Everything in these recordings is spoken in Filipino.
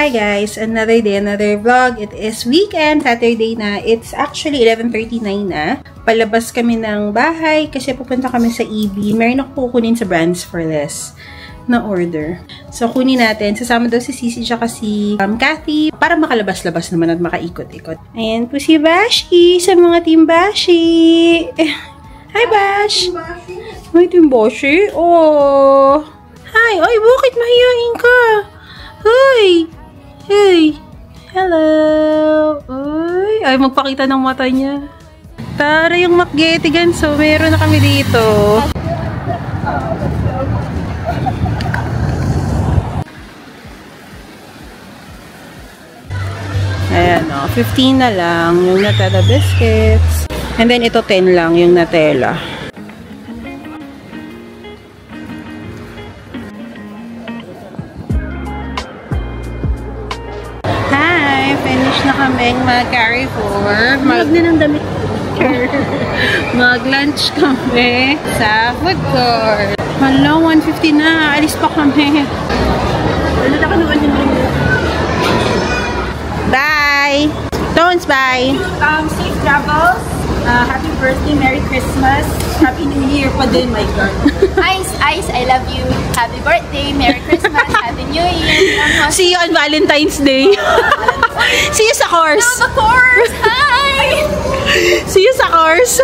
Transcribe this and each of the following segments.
Hi guys! Another day, another vlog. It is weekend, Saturday na. It's actually 11:39 na. Palabas kami ng bahay kasi pupunta kami sa EB. Meron ako kukunin sa Brands for Less na order. So, kunin natin. Sasama daw si Sisi tsaka si Kathy para makalabas-labas naman at makaikot-ikot. Ayan po si Bashi sa mga Team Bashi. Hi, Bash! Hi, Team Bashi. Oh! Hi! Ay, bakit mahihain ka? Hi! Hey! Hello! Ay, magpakita ng mata niya. Tara yung Macgetigan. So, meron na kami dito. Ayan o. 15 na lang yung Nutella biscuits. And then, ito 10 lang yung Nutella. Na kaming mag-carry forward. Mag na ng damit. Mag-lunch kami sa food court. Hello, 1:50 na. Alis pa kami. Bye! Tones, bye! Safe travels. Happy birthday, Merry Christmas. Happy New Year pa din, my God. Ice, I love you. Happy birthday, Merry Christmas, Happy New Year. See you on Valentine's Day. See you sa course. Of course. Hi. See you sa course.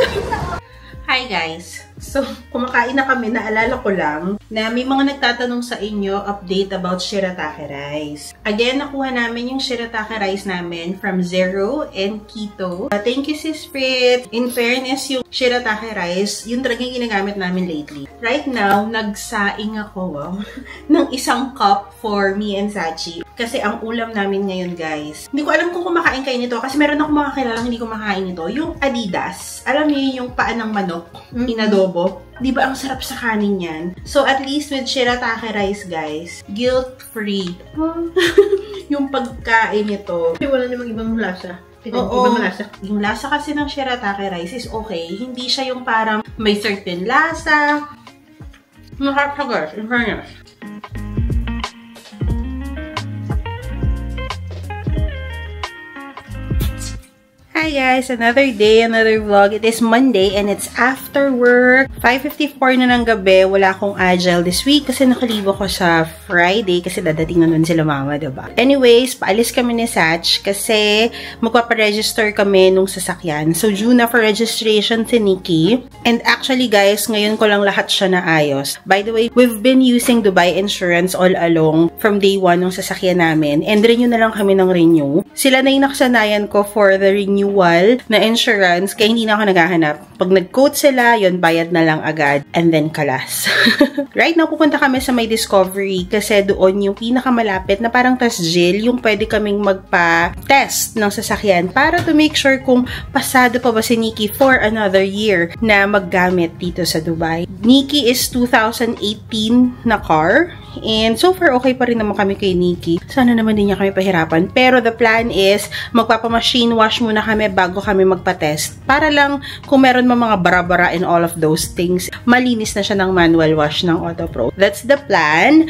Hi guys. So, kumakain na kami. Naalala ko lang na may mga nagtatanong sa inyo update about shirataki rice. Again, nakuha namin yung shirataki rice namin from Zero and Keto. Thank you, Sis Fritz. In fairness, yung shirataki rice, yun talagang ginagamit namin lately. Right now, nagsaing ako ng isang cup for me and Sachi. Kasi ang ulam namin ngayon, guys. Hindi ko alam kung kumakain kayo nito kasi meron akong mga kilalang hindi kumakain nito. Yung Adidas. Alam niyo yung paa ng manok, inadobo. Di ba ang sarap sa kanin yan? So, at least with shirataki rice, guys, guilt-free. Yung pagkain nito. Wala namang ibang lasa. Oo. Yung lasa kasi ng shirataki rice is okay. Hindi siya yung parang may certain lasa. Masarap siya, guys. In fairness. Hi guys! Another day, another vlog. It is Monday and it's after work. 5:54 na ng gabi. Wala akong agile this week kasi nakalibo ko sa Friday kasi dadating na nun sila mama, diba? Anyways, paalis kami ni Sach kasi magpaparegister kami nung sasakyan. So, due na for registration si Nikki. And actually guys, ngayon ko lang lahat siya naayos. By the way, we've been using Dubai Insurance all along from day 1 nung sasakyan namin. And renew na lang kami ng renew. Sila na yung nakasanayan ko for the renewal na insurance, kaya hindi na ako naghahanap. Pag nag-quote sila, yun, bayad na lang agad. And then, kalas. Right now, pupunta kami sa may Discovery kasi doon yung pinakamalapit na parang test jail, yung pwede kaming magpa-test ng sasakyan para to make sure kung pasado pa ba si Nikki for another year na maggamit dito sa Dubai. Nikki is 2018 na car. And so far, okay pa rin naman kami kay Nikki. Sana naman din niya kami pahirapan. Pero the plan is, magpapa-machine wash muna kami bago kami magpa-test. Para lang, kung meron mga bara-bara and all of those things, malinis na siya ng manual wash ng Autopro. That's the plan.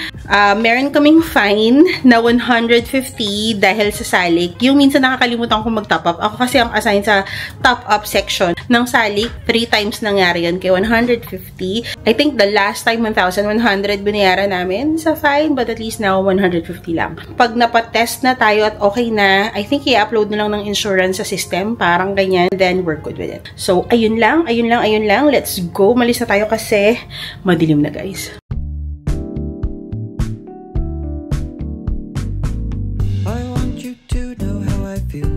Meron kaming fine na 150 dahil sa Salik. Yung minsan nakakalimutan ko mag-top up. Ako kasi ang assign sa top up section ng Salik. 3 times nangyari yun kay 150. I think the last time 1,100 binayaran namin sa fine, but at least now 150 lang. Pag napatest na tayo at okay na, I think i-upload na lang ng insurance sa system, parang ganyan, then we're good with it. So, ayun lang. Let's go. Malis na tayo kasi madilim na, guys. I want you to know how I feel.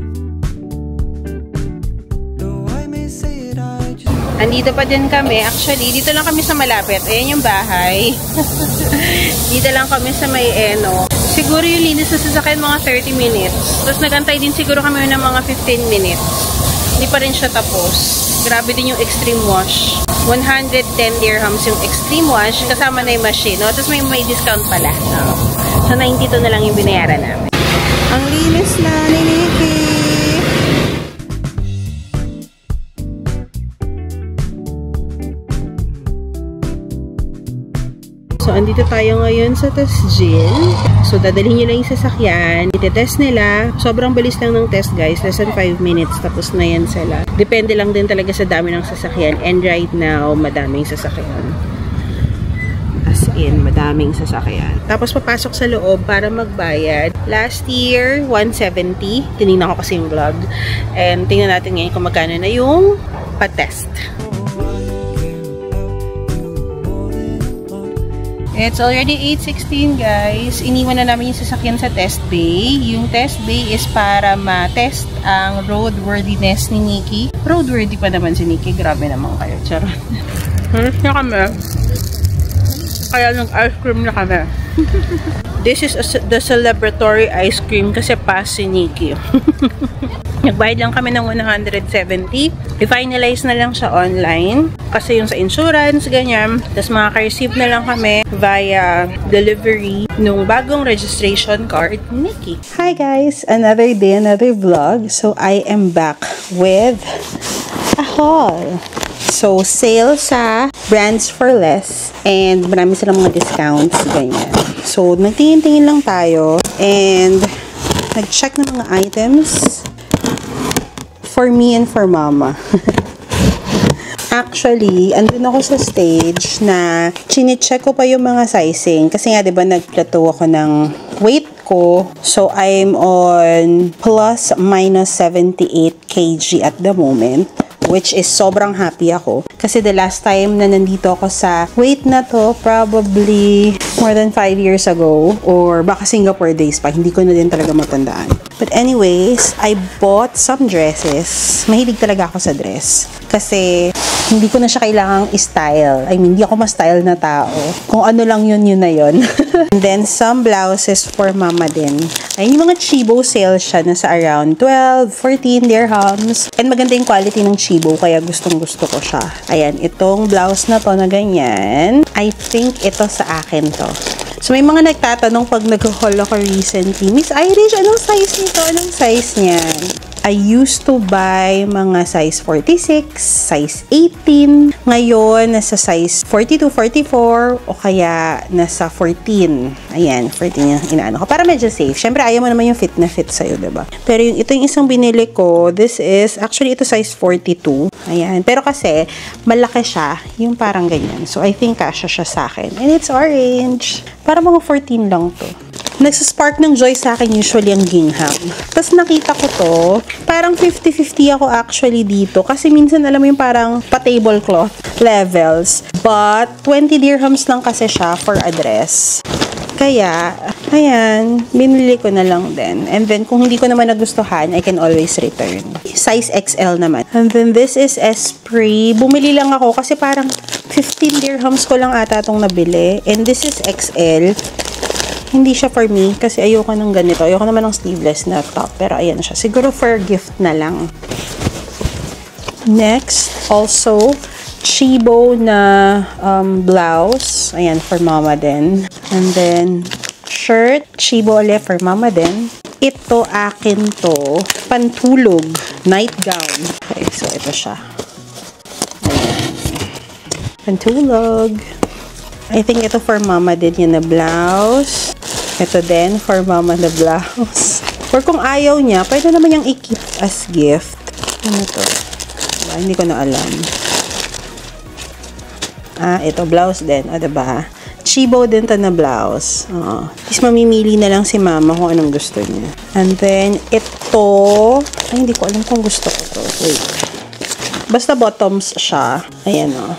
Though I may say it, I just... Andito pa din kami. Actually, dito lang kami sa malapit. Ayan yung bahay. Dito lang kami sa may Eno. Siguro yung linis na sasakyan mga 30 minutes. Tapos nagantay din siguro kami ng mga 15 minutes. Hindi pa rin siya tapos. Grabe din yung extreme wash. 110 dirhams yung extreme wash. Kasama na yung machine. No? Tapos may discount pala. No? So, 92 na lang yung binayaran namin. Ang linis na ni Nikki. So, andito tayo ngayon sa Tasjil. So, dadalhin nyo lang yung sasakyan. Itetest nila. Sobrang bilis lang ng test, guys. Less than 5 minutes. Tapos na yan sila. Depende lang din talaga sa dami ng sasakyan. And right now, madaming sasakyan. As in, madaming sasakyan. Tapos, papasok sa loob para magbayad. Last year, 170. Tinignan ko kasi yung vlog. And tingnan natin ngayon kung magkano na yung pa-test. It's already 8:16, guys. Iniwan na namin yung sasakyan sa test bay. Yung test bay is para ma-test ang roadworthiness ni Nikki. Roadworthy pa naman si Nikki. Grabe naman kayo. Charot. Halos na kami. Kaya nag-ice cream na kami. This is the celebratory ice cream kasi pass si Nikki. Nagbayad lang kami ng 170. I-finalize na lang siya online. Kasi yung sa insurance, ganyan. Tapos makaka-receive na lang kami via delivery nung bagong registration card ni Nikki. Hi guys! Another day, another vlog. So, I am back with a haul. So, sale sa Brands for Less. And marami silang mga discounts, ganyan. So, nagtingin-tingin lang tayo. And nag-check ng mga items for me and for mama. Actually, andun ako sa stage na chine-check ko pa yung mga sizing. Kasi nga, diba, nag-plateau ako ng weight ko. So, I'm on plus minus 78 kg at the moment. Which is sobrang happy ako. Kasi the last time na nandito ako sa weight na to, probably more than 5 years ago. Or baka Singapore days pa. Hindi ko na din talaga matandaan. But anyways, I bought some dresses. Mahilig talaga ako sa dress. Kasi hindi ko na siya kailangang i-style. I mean, hindi ako ma-style na tao. Kung ano lang yun, yun na yun. And then, some blouses for mama din. Ayun, yung mga Chibo sale siya na sa around 12, 14 dirhams. And maganda yung quality ng Chibo, kaya gustong-gusto ko siya. Ayan, itong blouse na to na ganyan. I think ito sa akin to. So, may mga nagtatanong pag nag-haul ako recently, Miss Irish, anong size nito? Anong size niyan? I used to buy mga size 46, size 18. Ngayon, nasa size 42, 44, o kaya nasa 14. Ayan, 14 yung inaano ko. Para medyo safe. Siyempre, ayaw mo naman yung fit na fit sa'yo, diba? Pero ito yung isang binili ko, this is, actually, ito size 42. Ayan. Pero kasi, malaki siya. Yung parang ganyan. So, I think kasha siya sa akin. And it's orange. Para mga 14 lang to. Nagsaspark ng joy sa akin usually ang gingham. Tapos nakita ko to, parang 50-50 ako actually dito. Kasi minsan alam mo yung parang pa-tablecloth levels. But, 20 dirhams lang kasi siya for a dress. Kaya, ayan, binili ko na lang din. And then, kung hindi ko naman nagustuhan, I can always return. Size XL naman. And then, this is Esprit. Bumili lang ako kasi parang 15 dirhams ko lang ata itong nabili. And this is XL. Hindi siya for me kasi ayoko ng ganito. Ayoko naman ng sleeveless na top. Pero ayan siya. Siguro for gift na lang. Next, also, Chibo na blouse. Ayan, for mama din. And then, shirt. Chibo ulit for mama din. Ito, akin to. Pantulog. Nightgown. Okay, so ito siya. Ayan. Pantulog. I think ito for mama din yun na blouse. Ito din for mama na blouse. Or kung ayaw niya, pwede naman niyang i-keep as gift. Ano to? Diba? Hindi ko na alam. Ito blouse din. Diba? Chibo din to na blouse. Is mamimili na lang si mama kung anong gusto niya. And then, ito, ay, hindi ko alam kung gusto ko to. Wait. Basta bottoms siya. Ayan o.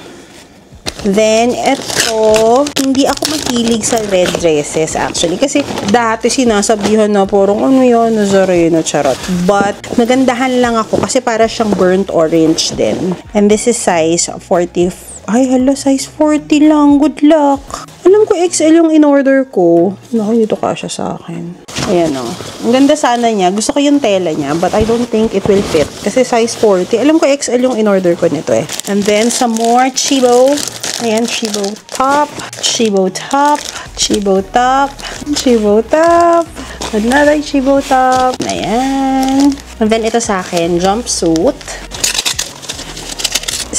Then, ito, hindi ako mahilig sa red dresses actually. Kasi dati sinasabihan na parang ano yun, Nazareno, charot. But, nagandahan lang ako kasi para siyang burnt orange din. And this is size 40. Ay, hala, size 40 lang. Good luck. Alam ko, XL yung in-order ko. Naku, dito kasya sa akin. Ayan o. Ang ganda sana niya. Gusto ko yung tela niya, but I don't think it will fit. Kasi size 40. Alam ko, XL yung in-order ko nito eh. And then, some more Chibo. Ayan, Chibo top. Chibo top. Chibo top. Chibo top. Another Chibo top. Ayan. And then, ito sa akin, jumpsuit.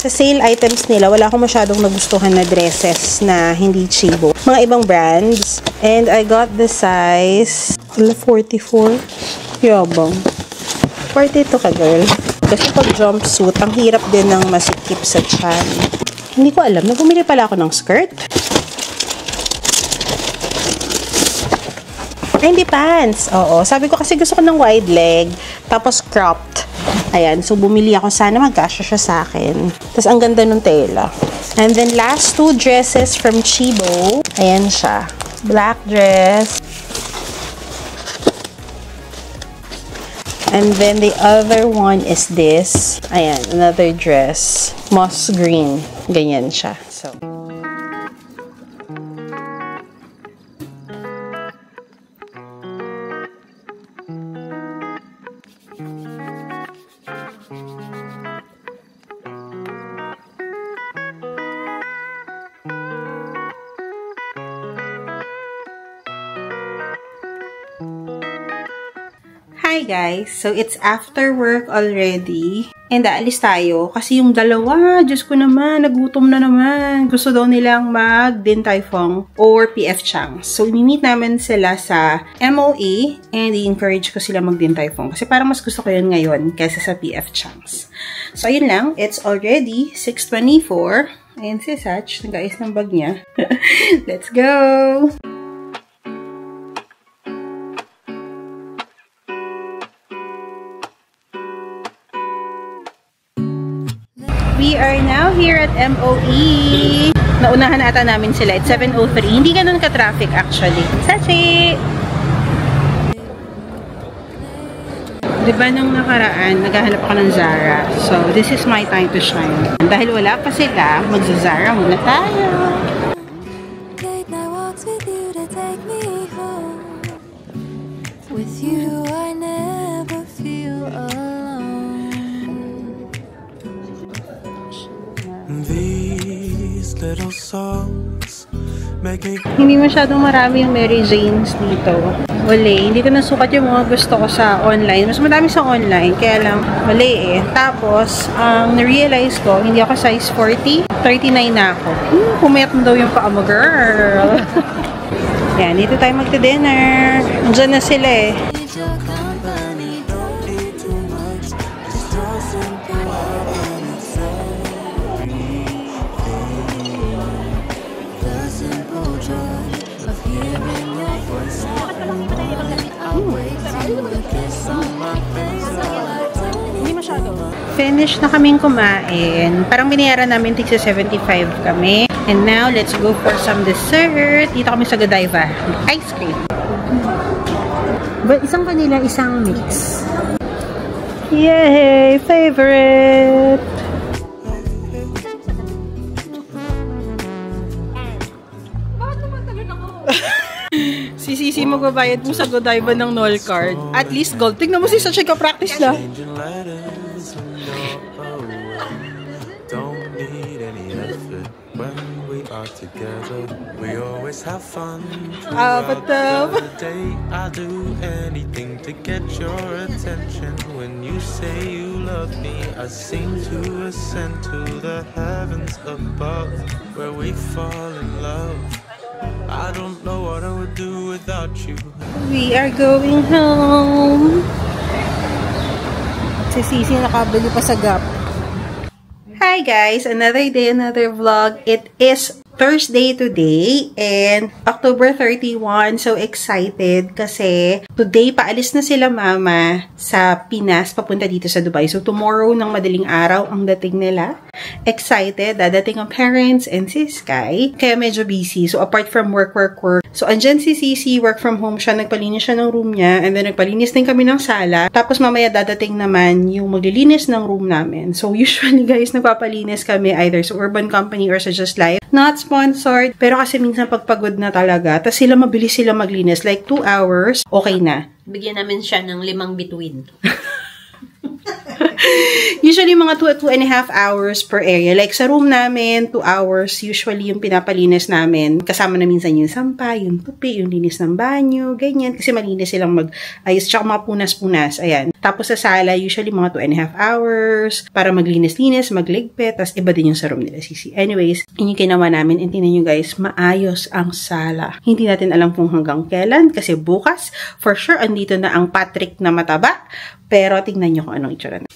Sa sale items nila, wala akong masyadong nagustuhan na dresses na hindi Chibo. Mga ibang brands. And I got the size 44. Yabang. 42 ka, girl. Kasi pag jumpsuit, ang hirap din ng masikip sa tiyan. Hindi ko alam. Nagumili pala ako ng skirt. Ay, hindi pants. Oo. Sabi ko kasi gusto ko ng wide leg. Tapos cropped. Ayan. So, bumili ako. Sana magkasya siya sa akin. Tapos, ang ganda ng tela. And then, last two dresses from Chibo. Ayan siya. Black dress. And then, the other one is this. Ayan. Another dress. Moss green. Ganyan siya. So, hi guys! So, it's after work already. And aalis tayo. Kasi yung dalawa, Diyos ko naman, nagutom na naman. Gusto daw nilang mag-Din Tai Fung or PF Chang's. So, imi-meet namin sila sa MOA and i-encourage ko sila mag-Din Tai Fung. Kasi parang mas gusto ko yun ngayon kaysa sa PF Chang's. So, ayun lang. It's already 6:24. Ayan si Sach. Nag-ayos ng bag niya. Let's go! We are now here at MOE. Naunahan ata namin sila. It's 7:03. Hindi ganun ka-traffic actually. Sachi! Diba nung nakaraan, naghahanap ako ng Zara. So, this is my time to shine. Dahil wala pa sila, magza-Zara muna tayo. Late night walks with you to take me home. With you, I never feel alone. These little songs make me. Hindi masyadong marami yung Mary Janes dito. Wala, hindi ko nasukat yung mga gusto ko sa online. Mas madami sa online, kaya lang mali eh. Tapos, ang na-realize ko, hindi ako size 40, 39 na ako. Pumayat na daw yung paa mo, girl. Yan, dito tayo magta-dinner. Andiyan na sila eh. Need your company, don't need too much. Just your simple love and it's everything. The simple joy of hearing your voice. I'll wait till a kiss on my face. Hindi masyado. Finish na kaming kumain. Parang binayaran namin tig sa 75 kami. And now, let's go for some dessert. Dito kami sa Godiva. Ice cream. But isang vanilla, isang mix. Yay! Favorite! Si Sisi magbabayad mo sa Godiva ng Noll card. At least gold. Tignan mo si Sasha ka-practice na. Changing letters and don't need any effort when we are together. We always have fun. But the day I do anything to get your attention. When you say you love me, I seem to ascend to the heavens above, where we fall in love. I don't know what I would do without you. We are going home. Si Sisi nakabili pa sa Gap. Hi guys! Another day, another vlog. It is Thursday today and October 31. So excited kasi today paalis na sila mama sa Pinas papunta dito sa Dubai. So tomorrow ng madaling araw ang dating nila. Excited. Dadating ang parents and si Sky. Kaya medyo busy. So apart from work. So andyan si Sisi, work from home siya. Nagpalinis siya ng room niya and then nagpalinis din kami ng sala. Tapos mamaya dadating naman yung maglilinis ng room namin. So usually guys, nagpapalinis kami either sa Urban Company or sa Just Life. Not sponsored, pero kasi minsan pagpagod na talaga, tas sila mabilis sila maglinis, like 2 hours, okay na. Bigyan namin siya ng 5 bituin. Usually, mga 2.5 hours per area. Like, sa room namin, 2 hours. Usually, yung pinapalinis namin. Kasama na minsan yung sampa, yung tupi, yung linis ng banyo, ganyan. Kasi malinis silang mag-ayos. Tsaka mga punas-punas. Ayan. Tapos sa sala, usually mga 2.5 hours para maglinis-linis, magligpit. Tapos iba din yung sa room nila, Sisi. Anyways, yun yung ginawa namin. And tingnan nyo guys, maayos ang sala. Hindi natin alam kung hanggang kailan. Kasi bukas, for sure, andito na ang Patrick na mataba. Pero tingnan nyo kung anong itsura na.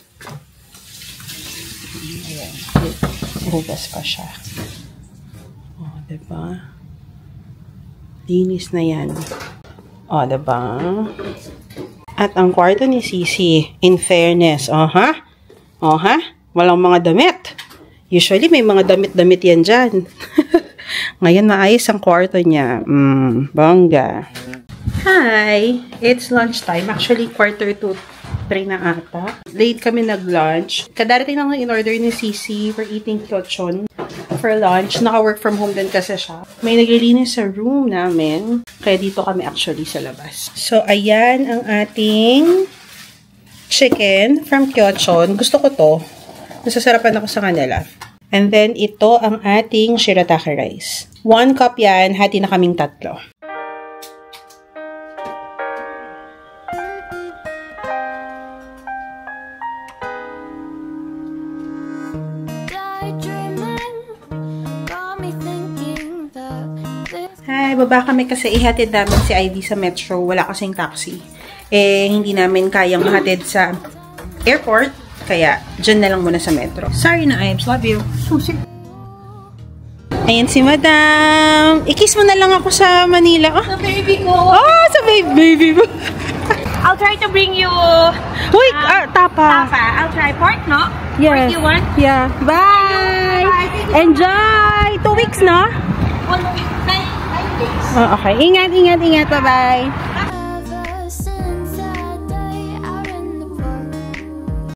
Ayan. Hugas pa siya. O, diba? Linis na yan. O, diba? At ang kwarto ni Sisi, in fairness, walang mga damit. Usually, may mga damit-damit yan dyan. Ngayon, maayos ang kwarto niya. Bongga. Hi! It's lunchtime. Actually, 2:45 na ata. Late kami nag-lunch. Kadarating lang in-order ni Sisi for eating kyochon for lunch. Naka-work from home din kasi siya. May naglilinis sa room namin. Kaya dito kami actually sa labas. So, ayan ang ating chicken from kyochon. Gusto ko to. Nasasarapan ako sa kanila. And then, ito ang ating shirataki rice. 1 cup yan. Hati na kaming 3. Hi, baba kami kasi ihatid namin si Ivy sa metro. Wala kasing taxi. Eh, hindi namin kayang mahatid sa airport. Kaya, dyan na lang muna sa metro. Sorry na, Ives. Love you. Ayan si Madam. I-kiss mo na lang ako sa Manila. Oh, Sa baby ko. oh sa baby mo. I'll try to bring you Uy, tapa. tapa. I'll try pork, no? Yes. Pork you want? Yeah. Bye! Enjoy! 2 weeks, no? 1 week, 9 days. Oh, okay. Ingat. Bye-bye.